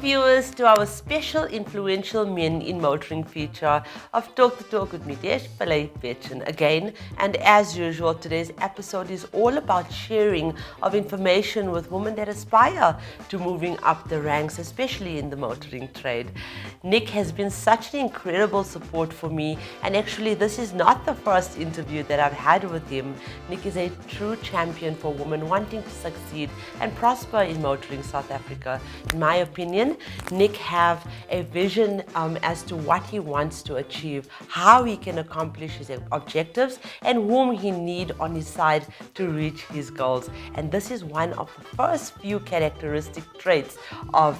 viewers to our special influential men in motoring feature of Talk the Talk with me, again. And as usual, today's episode is all about sharing of information with women that aspire to moving up the ranks, especially in the motoring trade. Nic has been such an incredible support for me, and actually this is not the first interview that I've had with him. Nic is a true champion for women wanting to succeed and prosper in motoring South Africa. In my opinion, Nic have a vision as to what he wants to achieve, how he can accomplish his objectives, and whom he need on his side to reach his goals. And this is one of the first few characteristic traits of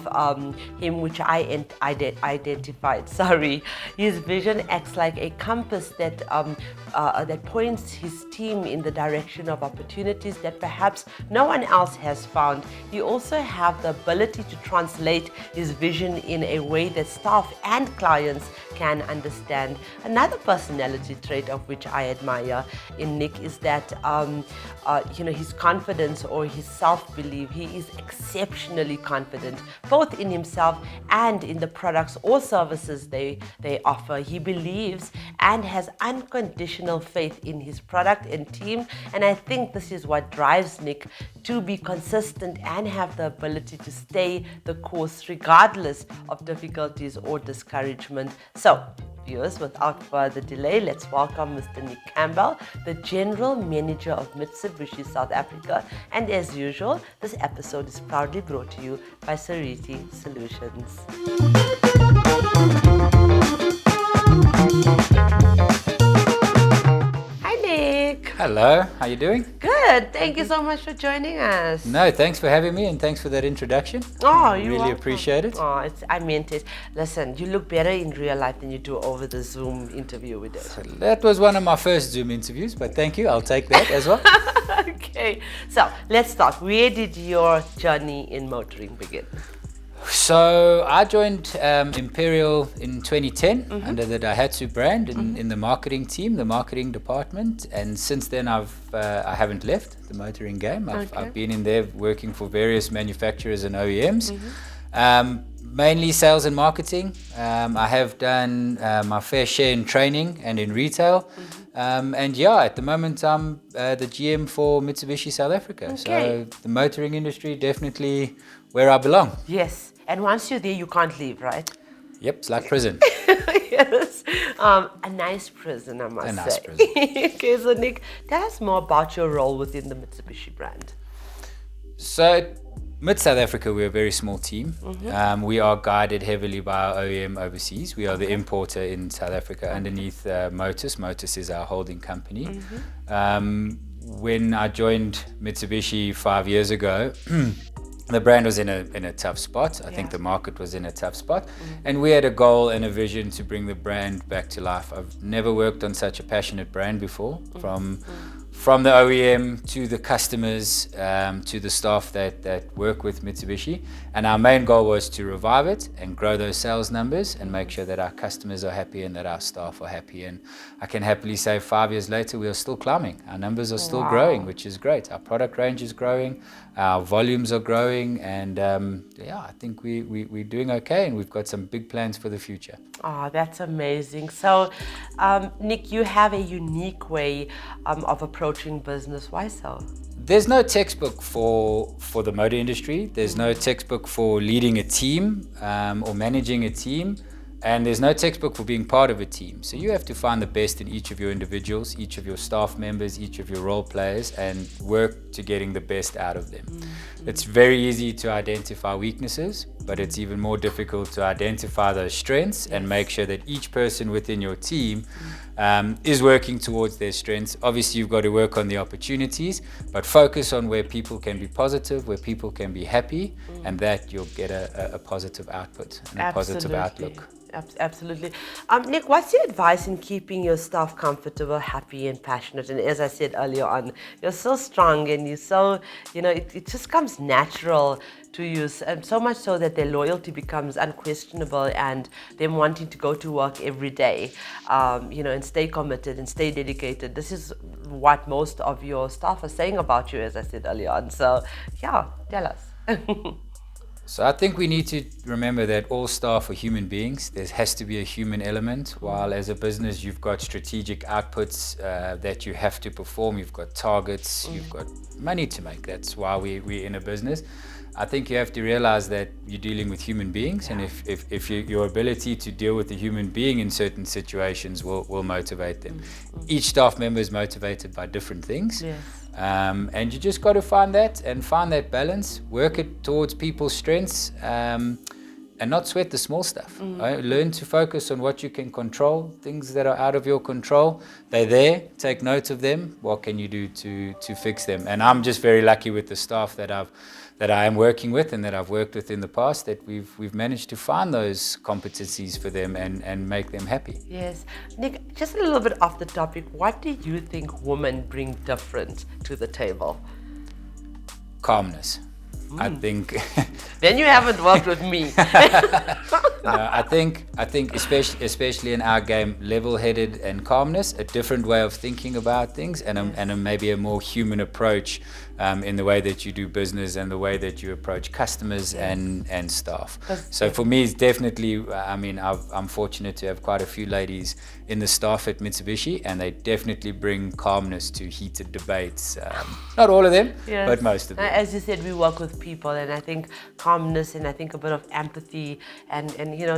him which I identified. His vision acts like a compass that points his team in the direction of opportunities that perhaps no one else has found. He also have the ability to translate his vision in a way that staff and clients can understand. Another personality trait of which I admire in Nic is that his confidence or his self-belief. He is exceptionally confident both in himself and in the products or services they offer. He believes and has unconditional faith in his product and team, and I think this is what drives Nic to be consistent and have the ability to stay the course regardless of difficulties or discouragement. So, viewers, without further delay, let's welcome Mr. Nic Campbell, the General Manager of Mitsubishi South Africa. And as usual, this episode is proudly brought to you by Sariti Solutions. Hello, how you doing? Good. Thank you so much for joining us. No, thanks for having me and thanks for that introduction. Oh, you really welcome. Appreciate it. Oh, I meant it. Listen, you look better in real life than you do over the Zoom interview we did. So that was one of my first Zoom interviews, but thank you. I'll take that as well. Okay, so let's start. Where did your journey in motoring begin? So I joined Imperial in 2010 under the Daihatsu brand in the marketing team, the marketing department, and since then I haven't left the motoring game. I've been in there working for various manufacturers and OEMs, mainly sales and marketing. I have done my fair share in training and in retail, and at the moment I'm the GM for Mitsubishi South Africa. Okay. So the motoring industry definitely where I belong. Yes. And once you're there, you can't leave, right? Yep, it's like prison. Yes. A nice prison, I must say. A nice prison. Okay, so Nic, tell us more about your role within the Mitsubishi brand. So, Mid South Africa, we're a very small team. We are guided heavily by our OEM overseas. We are the importer in South Africa underneath Motus. Motus is our holding company. When I joined Mitsubishi 5 years ago, the brand was in a tough spot. I think the market was in a tough spot. And we had a goal and a vision to bring the brand back to life. I've never worked on such a passionate brand before, from the OEM to the customers, to the staff that work with Mitsubishi. And our main goal was to revive it and grow those sales numbers and make sure that our customers are happy and that our staff are happy. And I can happily say 5 years later, we are still climbing. Our numbers are still growing, which is great. Our product range is growing, our volumes are growing, and I think we're doing okay, and we've got some big plans for the future. Oh, that's amazing. So, Nic, you have a unique way of approaching business. Why so? There's no textbook for the motor industry. There's no textbook for leading a team or managing a team. And there's no textbook for being part of a team. So you have to find the best in each of your individuals, each of your staff members, each of your role players, and work to getting the best out of them. It's very easy to identify weaknesses, but it's even more difficult to identify those strengths and make sure that each person within your team is working towards their strengths. Obviously, you've got to work on the opportunities, but focus on where people can be positive, where people can be happy, and that you'll get a positive output and a positive outlook. Absolutely. Nic, what's your advice in keeping your staff comfortable, happy, and passionate? And as I said earlier on, you're so strong and you're so, it just comes natural to you, and so much so that their loyalty becomes unquestionable and them wanting to go to work every day, and stay committed and stay dedicated. This is what most of your staff are saying about you, as I said earlier on. So, tell us. So I think we need to remember that all staff are human beings. There has to be a human element. While as a business, you've got strategic outputs that you have to perform. You've got targets. You've got money to make. That's why we're in a business. I think you have to realize that you're dealing with human beings, and if your ability to deal with a human being in certain situations will motivate them. Each staff member is motivated by different things. Yes. And you just got to find that balance, work it towards people's strengths, and not sweat the small stuff. Right? Learn to focus on what you can control. Things that are out of your control, they're there. Take note of them. What can you do to fix them? And I'm just very lucky with the staff that I am working with and that I've worked with in the past, that we've managed to find those competencies for them and make them happy. Yes. Nic, just a little bit off the topic, what do you think women bring different to the table? Calmness. I think. Then you haven't worked with me. No, I think especially in our game, level-headed and calmness, a different way of thinking about things, and maybe a more human approach in the way that you do business and the way that you approach customers and staff. So for me, it's definitely. I'm fortunate to have quite a few ladies in the staff at Mitsubishi, and they definitely bring calmness to heated debates. Not all of them, but most of them. As you said, we work with people, and I think calmness and I think a bit of empathy and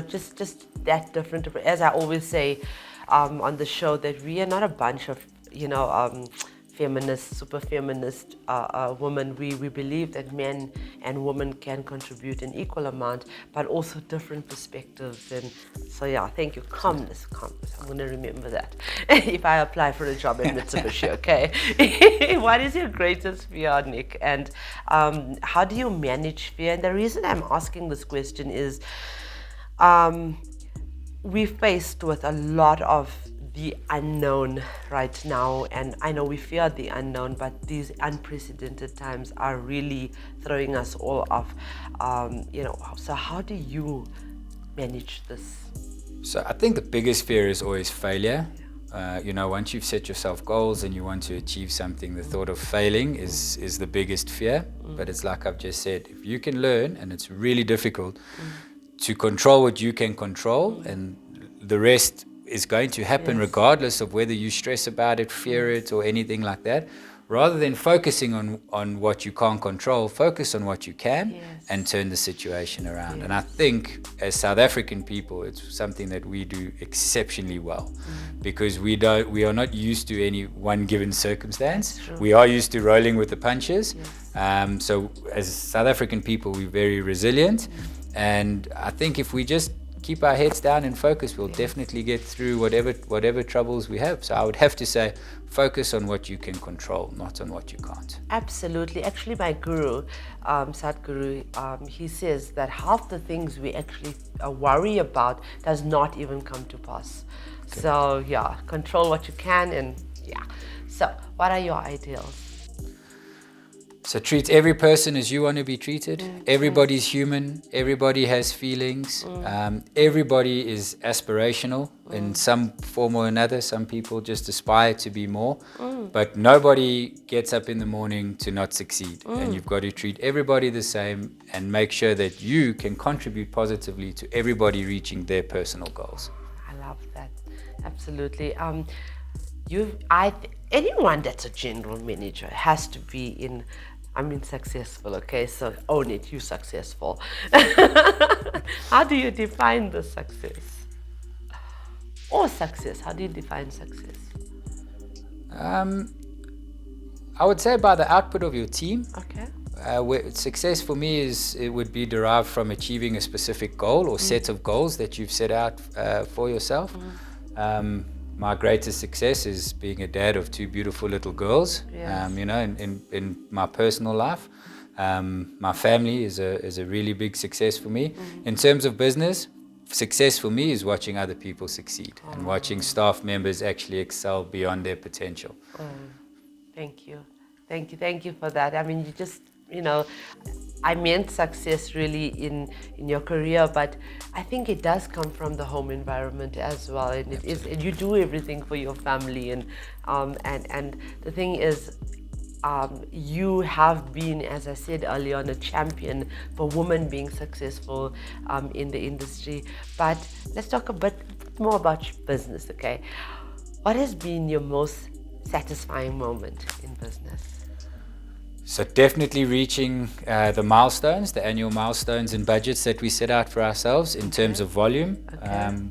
just that different. As I always say on the show, that we are not a bunch of feminist, super feminist women. We believe that men and women can contribute an equal amount, but also different perspectives. And so thank you. Calmness. I'm going to remember that if I apply for a job at Mitsubishi. Okay. What is your greatest fear, Nic? And how do you manage fear? And the reason I'm asking this question is we're faced with a lot of the unknown right now, and I know we fear the unknown, but these unprecedented times are really throwing us all off. So how do you manage this? So I think the biggest fear is always failure. Once you've set yourself goals and you want to achieve something, the thought of failing is the biggest fear. But it's like I've just said, if you can learn, and it's really difficult, to control what you can control, and the rest is going to happen regardless of whether you stress about it, fear it, or anything like that. Rather than focusing on what you can't control, focus on what you can and turn the situation around. And I think as South African people, it's something that we do exceptionally well, because we are not used to any one given circumstance. We are used to rolling with the punches. So as South African people, we're very resilient. And I think if we just keep our heads down and focus, we'll definitely get through whatever troubles we have. So I would have to say, focus on what you can control, not on what you can't. Absolutely. Actually, my guru, Sadhguru, he says that half the things we actually worry about does not even come to pass. Okay. So control what you can, and So what are your ideals? So treat every person as you want to be treated. Everybody's human. Everybody has feelings. Everybody is aspirational in some form or another. Some people just aspire to be more. But nobody gets up in the morning to not succeed. And you've got to treat everybody the same and make sure that you can contribute positively to everybody reaching their personal goals. I love that. Absolutely. Anyone that's a general manager has to be successful, okay? So own it, you're successful. How do you define the success? Or success, how do you define success? I would say by the output of your team. Okay. Success for me would be derived from achieving a specific goal or set of goals that you've set out for yourself. My greatest success is being a dad of two beautiful little girls. In my personal life. My family is a really big success for me. In terms of business, success for me is watching other people succeed and watching staff members actually excel beyond their potential. Thank you for that. I mean, I meant success really in your career, but I think it does come from the home environment as well, and it is, and you do everything for your family, and the thing is, you have been, as I said earlier on, a champion for women being successful in the industry. But let's talk a bit more about your business, okay? What has been your most satisfying moment in business? So definitely reaching the milestones, the annual milestones and budgets that we set out for ourselves in terms of volume.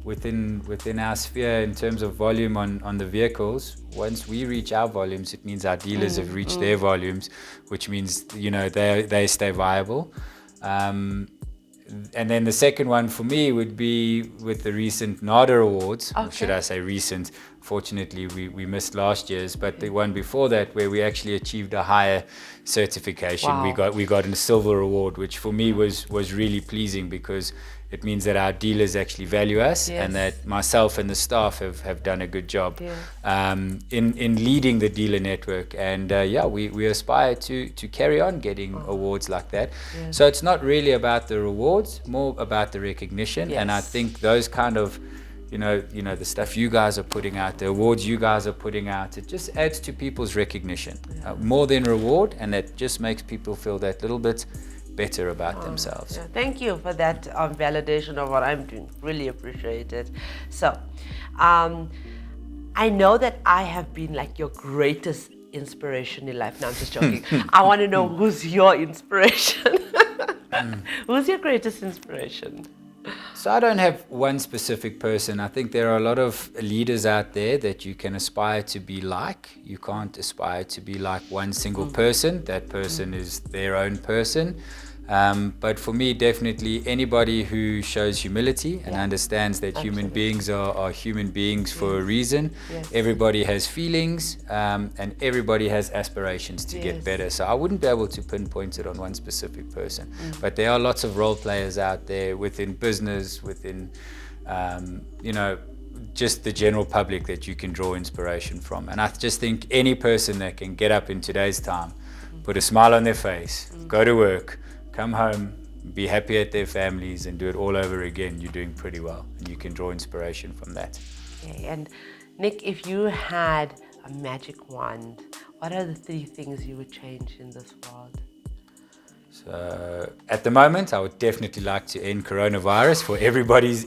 Within our sphere, in terms of volume on the vehicles, once we reach our volumes, it means our dealers have reached their volumes, which means, you know, they stay viable. And then the second one for me would be with the recent NADA Awards. Or should I say recent? Fortunately, we missed last year's, but the one before that, where we actually achieved a higher certification. Wow. We got a silver award, which for me was really pleasing, because it means that our dealers actually value us, and that myself and the staff have done a good job in leading the dealer network. And we aspire to carry on getting awards like that. So it's not really about the rewards, more about the recognition. And I think those kind of, you know, the stuff you guys are putting out, the awards you guys are putting out, it just adds to people's recognition, more than reward, and that just makes people feel that little bit better about themselves. Thank you for that validation of what I'm doing. Really appreciate it. So, I know that I have been like your greatest inspiration in life. No, I'm just joking. I want to know who's your inspiration. Who's your greatest inspiration? So I don't have one specific person. I think there are a lot of leaders out there that you can aspire to be like. You can't aspire to be like one single person. That person is their own person. But for me, definitely anybody who shows humility and understands that human beings are human beings for a reason. Everybody has feelings, and everybody has aspirations to get better. So I wouldn't be able to pinpoint it on one specific person. But there are lots of role players out there within business, within, just the general public that you can draw inspiration from. And I just think any person that can get up in today's time, put a smile on their face, go to work, come home, be happy at their families, and do it all over again, you're doing pretty well. And you can draw inspiration from that. Okay, and Nic, if you had a magic wand, what are the 3 things you would change in this world? So at the moment, I would definitely like to end coronavirus for everybody's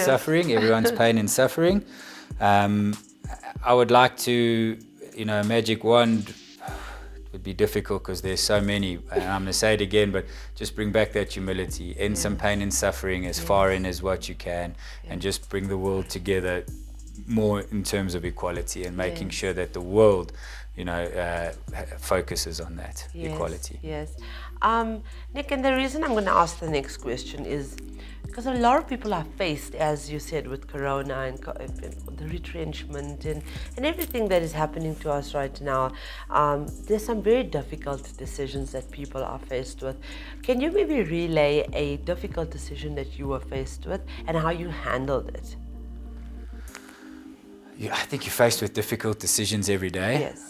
suffering, everyone's pain and suffering. I would like to, a magic wand would be difficult because there's so many, and I'm going to say it again, but just bring back that humility, end some pain and suffering as far in as what you can, and just bring the world together more in terms of equality, and making sure that the world, focuses on that equality. Yes. Nic, and the reason I'm going to ask the next question is because a lot of people are faced, as you said, with Corona and the retrenchment and everything that is happening to us right now. There's some very difficult decisions that people are faced with. Can you maybe relay a difficult decision that you were faced with and how you handled it? Yeah, I think you're faced with difficult decisions every day. Yes.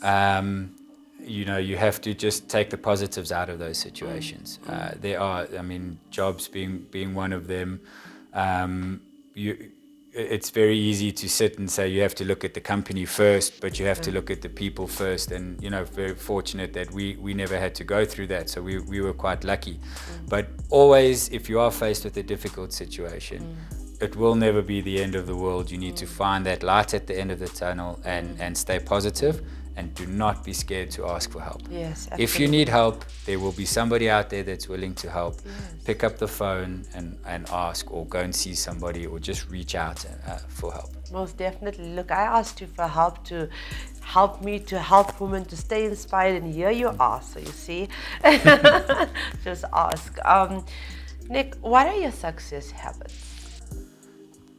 You have to just take the positives out of those situations. There are, jobs being one of them. It's very easy to sit and say you have to look at the company first, but you have to look at the people first. And, very fortunate that we never had to go through that. So we were quite lucky. But always, if you are faced with a difficult situation, it will never be the end of the world. You need to find that light at the end of the tunnel and stay positive, and do not be scared to ask for help. Yes, absolutely. If you need help, there will be somebody out there that's willing to help. Yes. Pick up the phone and ask, or go and see somebody, or just reach out for help. Most definitely. Look, I asked you for help to help me to help women to stay inspired, and here you are. So you see, just ask. Nic, what are your success habits?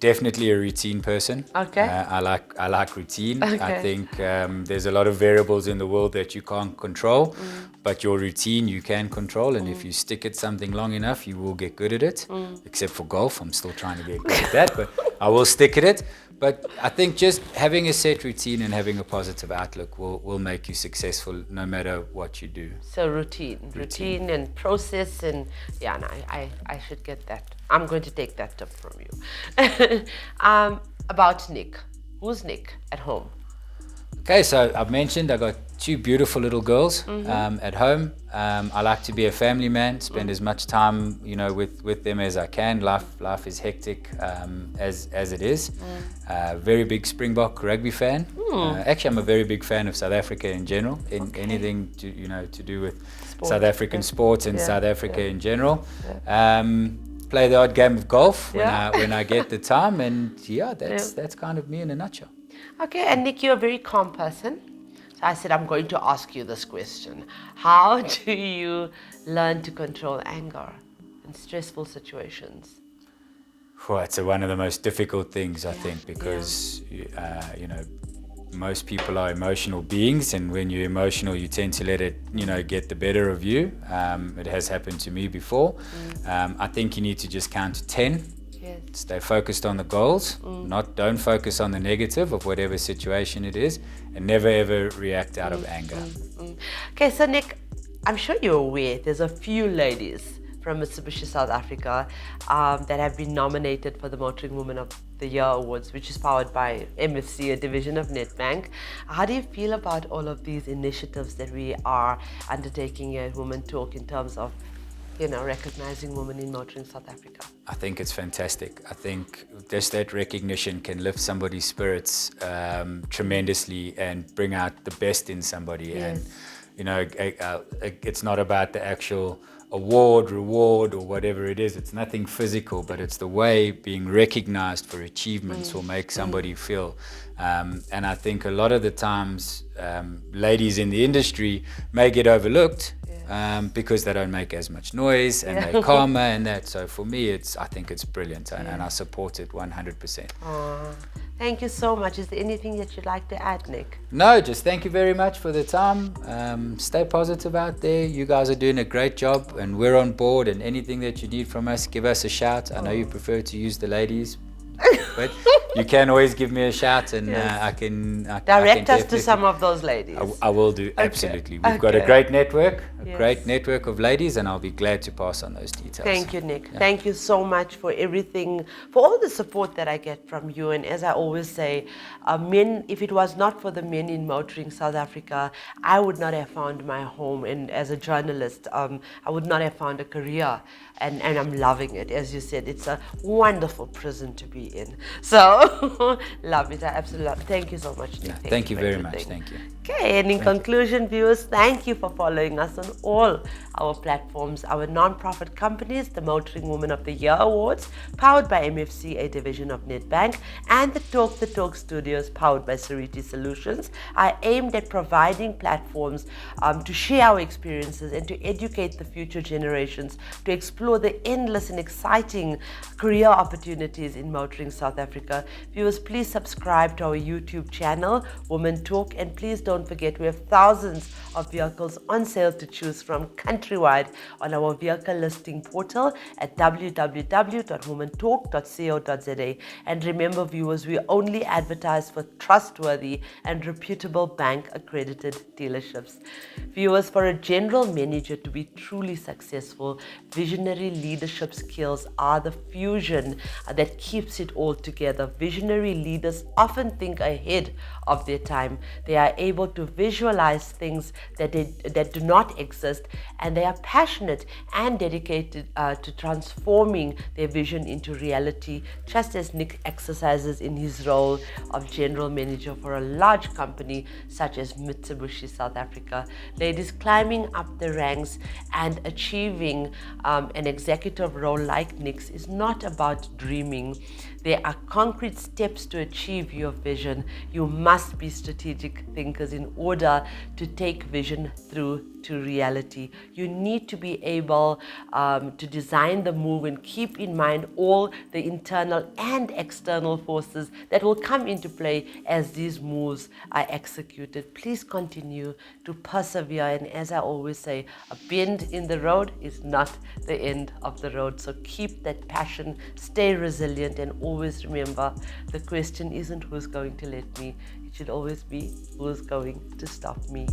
Definitely a routine person. Okay. I like routine. Okay. I think there's a lot of variables in the world that you can't control, but your routine you can control, and if you stick at something long enough, you will get good at it. Except for golf, I'm still trying to get good at that, but I will stick at it. But I think just having a set routine and having a positive outlook will make you successful no matter what you do. So routine and process, and I should get that. I'm going to take that tip from you. About Nic. Who's Nic at home? Okay, so I've mentioned I got two beautiful little girls at home. I like to be a family man, spend as much time, with them as I can. Life is hectic as it is. Very big Springbok rugby fan. Actually, I'm a very big fan of South Africa in general. Anything to do with South African sports and South Africa in general. Play the odd game of golf when I get the time, and that's kind of me in a nutshell. Okay, and Nic, you're a very calm person. So I said, I'm going to ask you this question. How do you learn to control anger in stressful situations? Well, it's one of the most difficult things, I think, because, most people are emotional beings, and when you're emotional, you tend to let it, get the better of you. It has happened to me before. I think you need to just count to 10. Yes. Stay focused on the goals, don't focus on the negative of whatever situation it is, and never ever react out of anger. Okay, so Nic, I'm sure you're aware there's a few ladies from Mitsubishi South Africa that have been nominated for the Motoring Woman of the Year Awards, which is powered by MFC, a division of Nedbank. How do you feel about all of these initiatives that we are undertaking here at Women Talk in terms of recognizing women in motoring South Africa? I think it's fantastic. I think just that recognition can lift somebody's spirits tremendously and bring out the best in somebody. Yes. And it's not about the actual reward or whatever it is. It's nothing physical, but it's the way being recognized for achievements will make somebody feel. And I think a lot of the times ladies in the industry may get overlooked because they don't make as much noise and they're calmer and that. So for me, I think it's brilliant, and I support it 100%. Thank you so much. Is there anything that you'd like to add, Nic? No, just thank you very much for the time. Stay positive out there. You guys are doing a great job, and we're on board, and anything that you need from us, give us a shout. I know you prefer to use the ladies, but you can always give me a shout, and I can direct us to some of those ladies. I will do, absolutely. We've got a great network, great network of ladies, and I'll be glad to pass on those details. Thank you, Nic. Thank you so much for everything, for all the support that I get from you. And as I always say, men, if it was not for the men in motoring South Africa, I would not have found my home. And as a journalist, I would not have found a career. And I'm loving it. As you said, it's a wonderful prison to be in. So, love it. I absolutely love it. Thank you so much, Nic. Thank you very much. Thank you. Okay, and in conclusion, viewers, thank you for following us on all our platforms, our non-profit companies, the Motoring Woman of the Year Awards, powered by MFC, a division of Nedbank, and the Talk Studios, powered by Sariti Solutions, are aimed at providing platforms to share our experiences and to educate the future generations to explore the endless and exciting career opportunities in motoring South Africa. Viewers, please subscribe to our YouTube channel, Women Talk, and please don't forget we have thousands of vehicles on sale to choose from countrywide on our vehicle listing portal at www.womentalk.co.za. And remember, viewers, we only advertise for trustworthy and reputable bank accredited dealerships. Viewers, for a general manager to be truly successful, visionary leadership skills are the fusion that keeps it all together. Visionary leaders often think ahead of their time. They are able to visualize things that do not exist, and they are passionate and dedicated to transforming their vision into reality, just as Nic exercises in his role of general manager for a large company such as Mitsubishi South Africa. Ladies, climbing up the ranks and achieving an executive role like Nic's is not about dreaming. There are concrete steps to achieve your vision. You must be strategic thinkers in order to take vision through to reality. You need to be able to design the move and keep in mind all the internal and external forces that will come into play as these moves are executed. Please continue to persevere, and as I always say, a bend in the road is not the end of the road. So keep that passion, stay resilient, and always remember the question isn't who's going to let me, it should always be who's going to stop me.